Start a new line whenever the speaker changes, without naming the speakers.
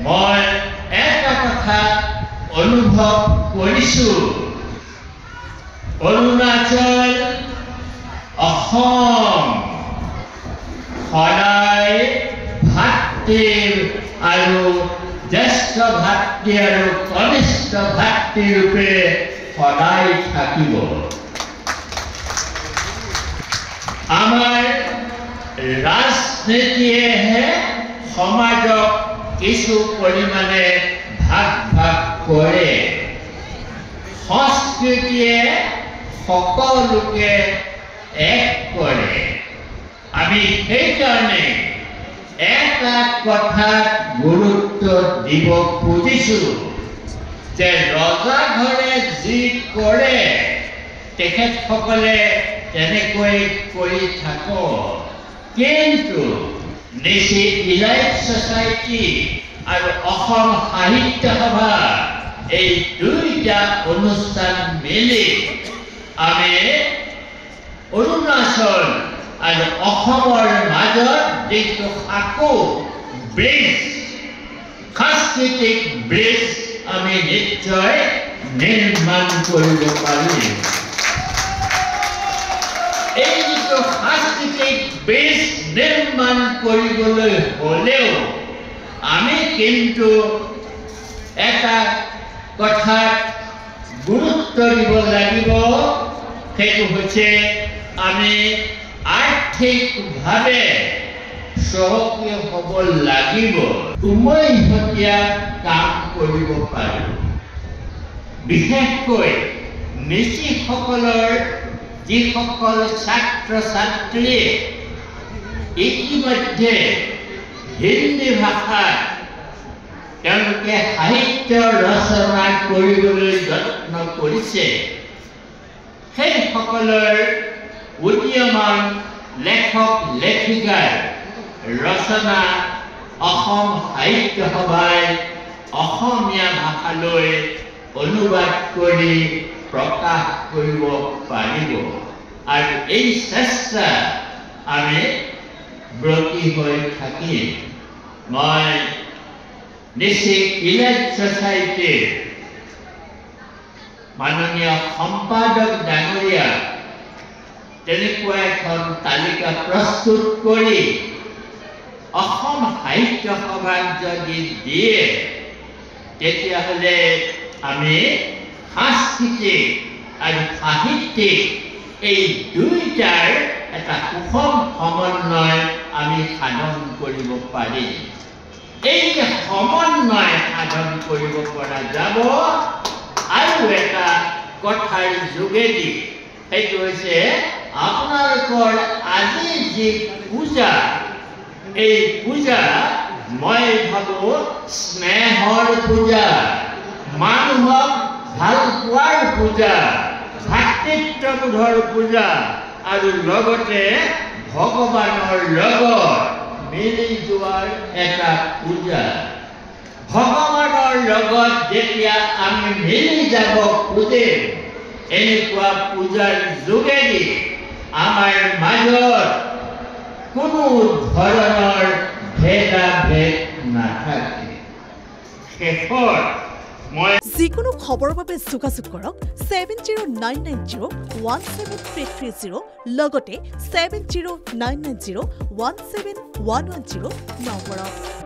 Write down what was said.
মই এটা কথা অনুভৱ কৰিছোঁ অৰুণাচল অসম সদায় ভাতৃৰ আৰু জ্যেষ্ঠ ভাতৃ আৰু কনিষ্ঠ ভাতৃ ৰূপে সদায় থাকিব আমাৰ ৰাজনীতিয়েহে সমাজক কিছু পৰিমাণে ভাগ ভাগ কৰে সংস্কৃতিয়ে সকলোকে এক কৰে আমি সেইকাৰণে এটা কথাত গুৰুত্ব দিব খুজিছোঁ যে ৰজা ঘৰে যি কৰে তেখেতসকলে তেনেকৈ কৰি থাকক কিন্তু নিশি ইলাইট ছ'চাইটি আৰু অসম সাহিত্য সভা এই দুইটা অনুষ্ঠান মিলি আমি অৰুণাচল আৰু অসমৰ মাজত যিটো সাঁকো ব্ৰিজ সাংস্কৃতিক ব্ৰিজ আমি নিশ্চয় নিৰ্মাণ কৰিব পাৰিম এই যিটো সাংস্কৃতিক ব্ৰিজ নিৰ্মাণ কৰিবলৈ হ'লেও আমি কিন্তু এটা কথাত গুৰুত্ব দিব লাগিব সেইটো হৈছে আমি আৰ্থিকভাৱে সক্ৰিয় হ'ব লাগিব উমৈহতীয়া কাম কৰিব পাৰোঁ বিশেষকৈ নিশিসকলৰ যিসকল ছাত্ৰ ছাত্ৰীয়ে ইতিমধ্যে হিন্দী ভাষাত তেওঁলোকে সাহিত্য ৰচনা কৰিবলৈ যত্ন কৰিছে সেইসকলৰ উদীয়মান লেখক লেখিকাৰ ৰচনা অসম সাহিত্য সভাই অসমীয়া ভাষালৈ অনুবাদ কৰি প্ৰকাশ কৰিব পাৰিব আৰু এই চেষ্টা আমি ব্ৰতী হৈ থাকিম মই নিশি ইলাইট ছ'চাইটিৰ মাননীয় সম্পাদক ডাঙৰীয়া তেনেকুৱা এখন তালিকা প্ৰস্তুত কৰি অসম সাহিত্য সভাত যদি দিয়ে তেতিয়াহ'লে আমি সাংস্কৃতিক আৰু সাহিত্যিক এই দুইটাৰ এটা সুষম সমন্বয় আমি সাধন কৰিব পাৰিম এই যে সমন্বয় সাধন কৰিব পৰা যাব আৰু এটা কথাৰ যোগেদি সেইটো হৈছে আপোনালোকৰ আজি যি পূজা এই পূজা মই ভাবোঁ স্নেহৰ পূজা মানুহক ভাল পোৱাৰ পূজা ভাতৃত্ববোধৰ পূজা আৰু লগতে ভগৱানৰ লগত মিলি যোৱাৰ এটা পূজা ভগৱানৰ লগত যেতিয়া আমি মিলি যাব খুজিম এনেকুৱা পূজাৰ যোগেদি আমাৰ মাজত কোনো ধৰণৰ ভেদাভেদ নাথাকে শেষত
যিকোনো খবৰৰ বাবে যোগাযোগ কৰক 7099017330 লগতে 7099017110 নম্বৰত